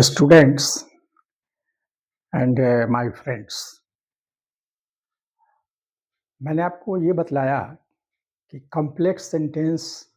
Students and my friends, मैंने आपको ये बतलाया कि कॉम्प्लेक्स सेंटेंस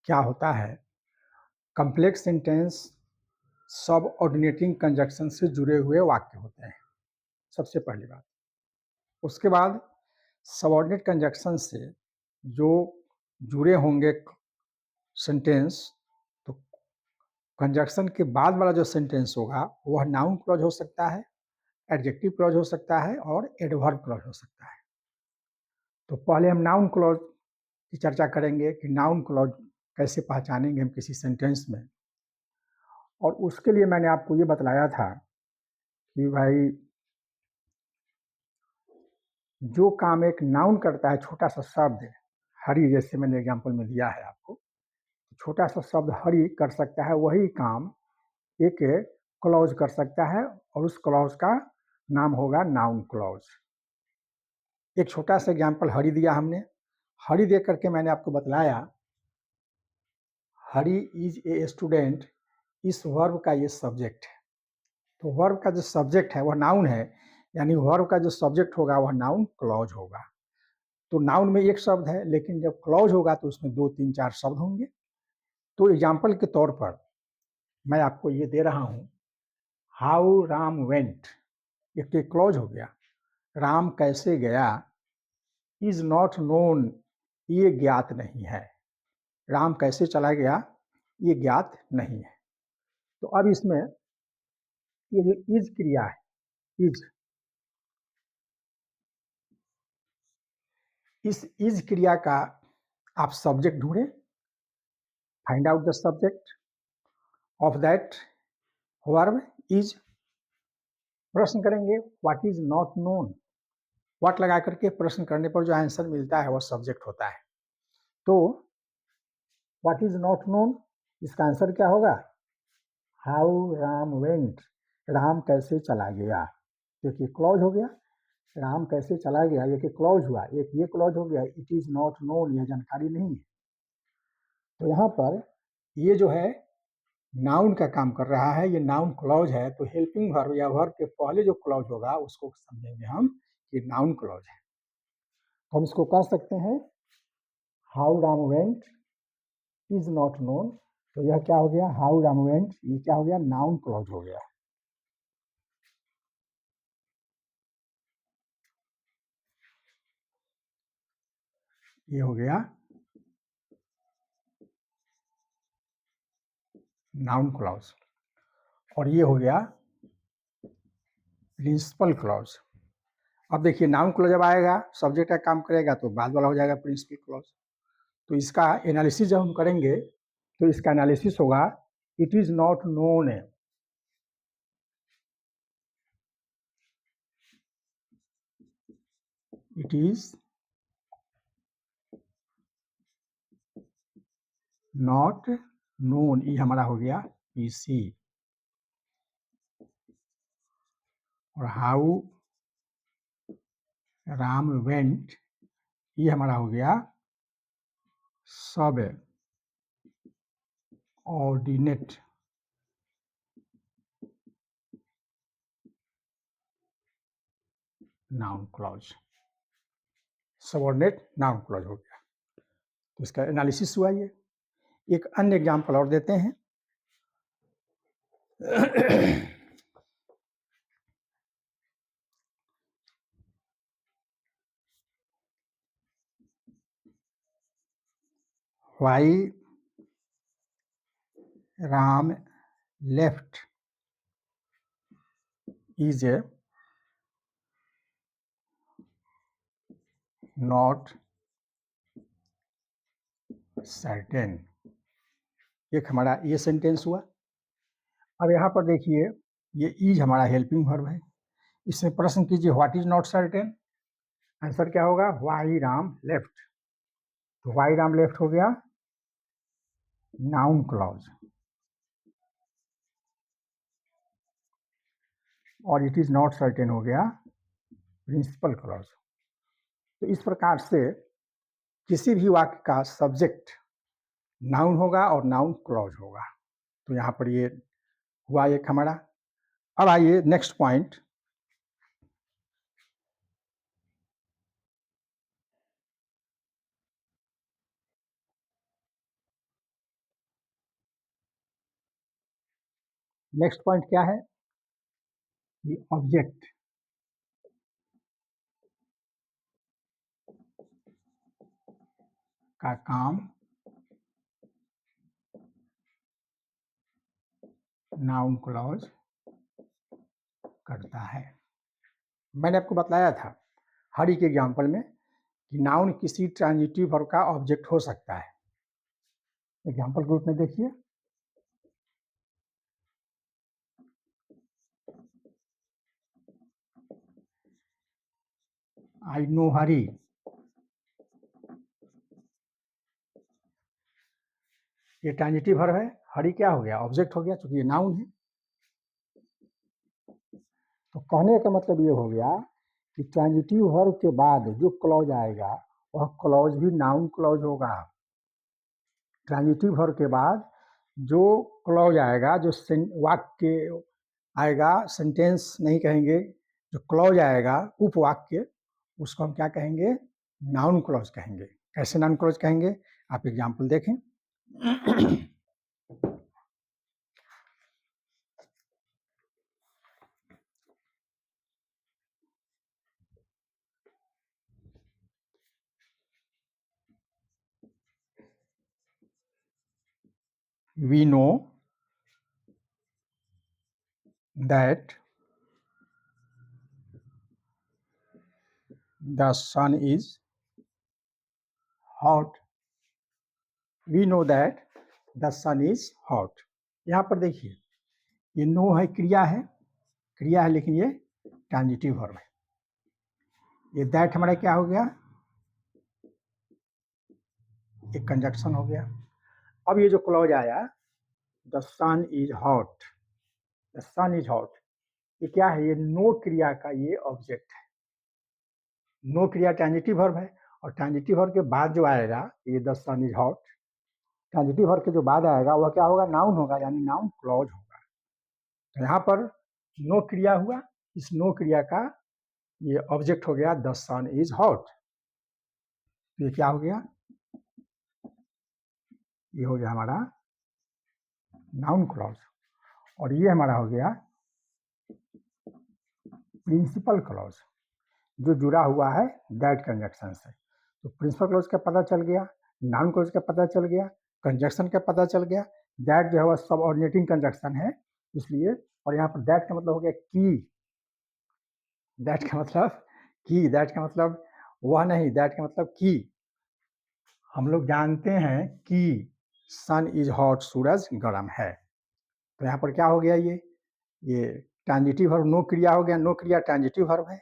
क्या होता है। कॉम्प्लेक्स सेंटेंस सबऑर्डिनेटिंग कंजक्शन से जुड़े हुए वाक्य होते हैं, सबसे पहली बात। उसके बाद सबऑर्डिनेट कंजक्शन से जो जुड़े होंगे सेंटेंस, तो कंजक्शन के बाद वाला जो सेंटेंस होगा वह नाउन क्लॉज हो सकता है, एडजेक्टिव क्लॉज हो सकता है और एडवर्ब क्लॉज हो सकता है। तो पहले हम नाउन क्लॉज की चर्चा करेंगे कि नाउन क्लॉज कैसे पहचानेंगे हम किसी सेंटेंस में। और उसके लिए मैंने आपको ये बतलाया था कि भाई जो काम एक नाउन करता है, छोटा सा शब्द हरी, जैसे मैंने एग्जांपल में दिया है आपको, छोटा सा शब्द हरी कर सकता है, वही काम एक क्लॉज कर सकता है और उस क्लॉज का नाम होगा नाउन क्लॉज। एक छोटा सा एग्जांपल हरी दिया हमने। हरी दे करके मैंने आपको बतलाया हरी इज ए स्टूडेंट, इस वर्ब का ये सब्जेक्ट है। तो वर्ब का जो सब्जेक्ट है वह नाउन है, यानी वर्ब का जो सब्जेक्ट होगा वह नाउन क्लॉज होगा। तो नाउन में एक शब्द है, लेकिन जब क्लॉज होगा तो उसमें 2, 3, 4 शब्द होंगे। तो एग्जाम्पल के तौर पर मैं आपको ये दे रहा हूँ, हाउ राम वेंट, एक तो क्लॉज हो गया। राम कैसे गया, इज नॉट नोन, ये ज्ञात नहीं है। राम कैसे चला गया, ये ज्ञात नहीं है। तो अब इसमें ये जो इज क्रिया है, इस इज क्रिया का आप सब्जेक्ट ढूंढें, find out the subject of that verb is. प्रश्न करेंगे what is not known, what लगा करके प्रश्न करने पर जो आंसर मिलता है वह सब्जेक्ट होता है। तो व्हाट इज नॉट नोन, इसका आंसर क्या होगा, हाउ राम वेंट, राम कैसे चला गया। देखिए क्लॉज हो गया, राम कैसे चला गया, ये क्लॉज हुआ, एक ये क्लॉज हो गया, इट इज नॉट नोन, यह जानकारी नहीं है। तो यहाँ पर ये जो है नाउन का काम कर रहा है, ये नाउन क्लॉज है। तो हेल्पिंग वर्ब या वर्ब के पहले जो क्लॉज होगा उसको समझेंगे हम कि नाउन क्लॉज है। तो हम इसको कह सकते हैं how Ram went is not known. तो यह क्या हो गया, हाउ राम वेंट, ये क्या हो गया, नाउन क्लॉज हो गया। ये हो गया नाउन क्लॉज और ये हो गया प्रिंसिपल क्लॉज। अब देखिए नाउन क्लॉज जब आएगा, सब्जेक्ट का काम करेगा, तो बाद वाला हो जाएगा प्रिंसिपल क्लॉज। तो इसका एनालिसिस जब हम करेंगे तो इसका एनालिसिस होगा, it is not known, it is not known, ये हमारा हो गया पीसी। और हाउ राम वेंट, ये हमारा हो गया सब ordinate noun clause, subordinate noun clause हो गया। तो इसका एनालिसिस हुआ। ये एक अन्य एग्जांपल और देते हैं। Why Ram left is not certain, एक हमारा ये सेंटेंस हुआ। अब यहाँ पर देखिए ये इज हमारा हेल्पिंग वर्ब है। इसमें प्रश्न कीजिए what is not certain, answer क्या होगा, व्हाई राम लेफ्ट। तो व्हाई राम लेफ्ट हो गया नाउन क्लॉज और इट इज नॉट सर्टेन हो गया प्रिंसिपल क्लॉज। तो इस प्रकार से किसी भी वाक्य का सब्जेक्ट नाउन होगा और नाउन क्लॉज होगा। तो यहाँ पर ये हुआ एक हमारा। अब आइए नेक्स्ट पॉइंट, नेक्स्ट पॉइंट क्या है? ये ऑब्जेक्ट का काम नाउन क्लॉज करता है। मैंने आपको बताया था हरी के एग्जाम्पल में कि नाउन किसी ट्रांजिटिव वर्ब का ऑब्जेक्ट हो सकता है। एग्जाम्पल ग्रुप में देखिए, आई नो हरी, ये ट्रांजिटिव वर्ब है। हरी क्या हो गया? ऑब्जेक्ट हो गया, क्योंकि ये नाउन है। तो कहने का मतलब ये हो गया कि ट्रांजिटिव वर्ब के बाद जो क्लॉज आएगा वह क्लॉज भी नाउन क्लॉज होगा। ट्रांजिटिव वर्ब के बाद जो क्लॉज आएगा, जो वाक्य आएगा, सेंटेंस नहीं कहेंगे, जो क्लॉज आएगा उपवाक्य, उसको हम क्या कहेंगे? नाउन क्लॉज कहेंगे। कैसे नाउन क्लॉज कहेंगे? आप एग्जाम्पल देखें। We know that the sun is hot. We know that the sun is hot. यहाँ पर देखिए, ये नो है, क्रिया है, क्रिया है, लेकिन ये ट्रांजिटिव वर्ब है। ये दैट हमारा क्या हो गया? एक कंजक्शन हो गया। अब ये जो क्लॉज आया, the sun is hot, the sun is hot, ये क्या है? ये नो क्रिया का ये ऑब्जेक्ट है। नो क्रिया ट्रांजिटिव वर्ब है, और ट्रांजिटिव वर्ब के बाद जो आएगा ये the sun is hot, transitive verb के जो बाद आएगा वह क्या होगा? नाउन होगा, यानी नाउन क्लॉज होगा। तो यहाँ पर नो क्रिया हुआ, इस नो क्रिया का ये ऑब्जेक्ट हो गया द सन इज हॉट। तो ये क्या हो गया? ये हो गया हमारा नाउन क्लॉज, और ये हमारा हो गया प्रिंसिपल क्लॉज, जो जुड़ा हुआ है दैट कंजक्शन से। तो प्रिंसिपल क्लॉज का पता चल गया, नाउन क्लॉज का पता चल गया, कंजक्शन का पता चल गया। दैट जो है वह सब ऑर्डिनेटिंग कंजक्शन है, इसलिए। और यहाँ पर दैट का मतलब हो गया की, दैट का मतलब की, दैट का मतलब वह नहीं, दैट का मतलब की। हम लोग जानते हैं कि सन इज हॉट, सूरज गर्म है। तो यहाँ पर क्या हो गया? ये ट्रांजिटिव वर्ब नो क्रिया हो गया, नो क्रिया ट्रांजिटिव वर्ब है,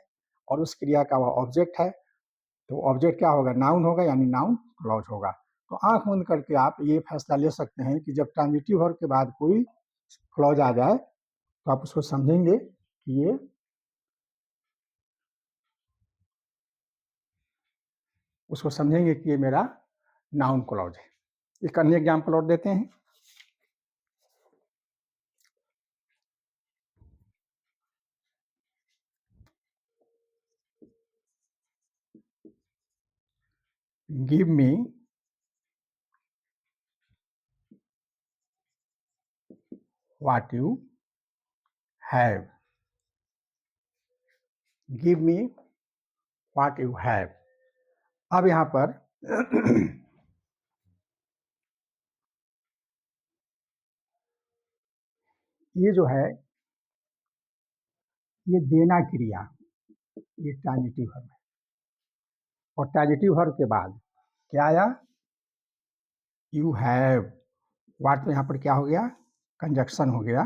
और उस क्रिया का वह ऑब्जेक्ट है। तो ऑब्जेक्ट क्या होगा? नाउन होगा, यानी नाउन क्लॉज होगा। तो आंख बंद करके आप ये फैसला ले सकते हैं कि जब ट्रांजिटिव वर्ब के बाद कोई क्लॉज आ जाए तो आप उसको समझेंगे कि ये मेरा नाउन क्लॉज है। एक अन्य एग्जाम्पल और देते हैं। Give me what you have, give me what you have। अब यहाँ पर ये जो है, ये देना क्रिया, ये ट्रांजिटिव वर्ब है, और ट्रांजिटिव वर्ब के बाद क्या आया? You have. वाट तो यहाँ पर क्या हो गया? कंजक्शन हो गया,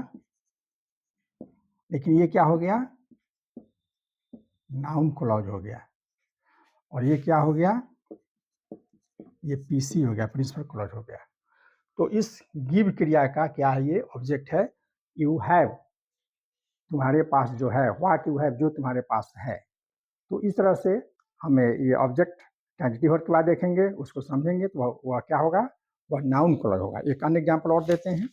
लेकिन ये क्या हो गया? नाउन क्लॉज हो गया। और ये क्या हो गया? ये पीसी हो गया, प्रिंसिपल क्लॉज हो गया। तो इस गिव क्रिया का क्या है? ये ऑब्जेक्ट है। यू हैव, तुम्हारे पास जो है, व्हाट यू हैव, जो तुम्हारे पास है। तो इस तरह से हमें ये ऑब्जेक्ट ट्रांजिटिव वर्ब के बाद देखेंगे, उसको समझेंगे तो वह क्या होगा? वह नाउन क्लॉज होगा। एक अन्य एग्जाम्पल और देते हैं।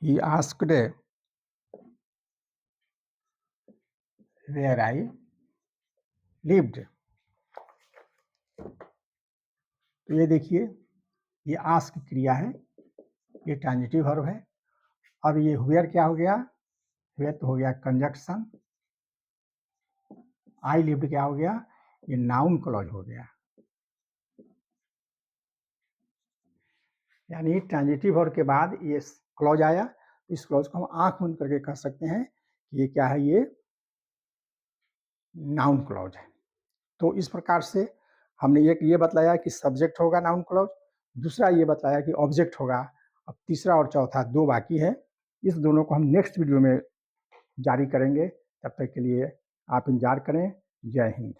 He asked where I lived। तो ये देखिए, ये आस्क क्रिया है, ये ट्रांजिटिव वर्ब है। अब ये वेयर क्या हो गया? वेयर तो हो गया कंजक्शन। आई लिव्ड क्या हो गया? ये नाउन क्लॉज हो गया। यानी ट्रांजिटिव वर्ब के बाद ये क्लॉज आया, इस क्लॉज को हम आंख बंद करके कह सकते हैं कि ये क्या है? ये नाउन क्लॉज है। तो इस प्रकार से हमने एक ये बतलाया कि सब्जेक्ट होगा नाउन क्लॉज, दूसरा ये बताया कि ऑब्जेक्ट होगा। अब तीसरा और चौथा दो बाकी है। इस दोनों को हम नेक्स्ट वीडियो में जारी करेंगे। तब तक के लिए आप इंतजार करें। जय हिंद।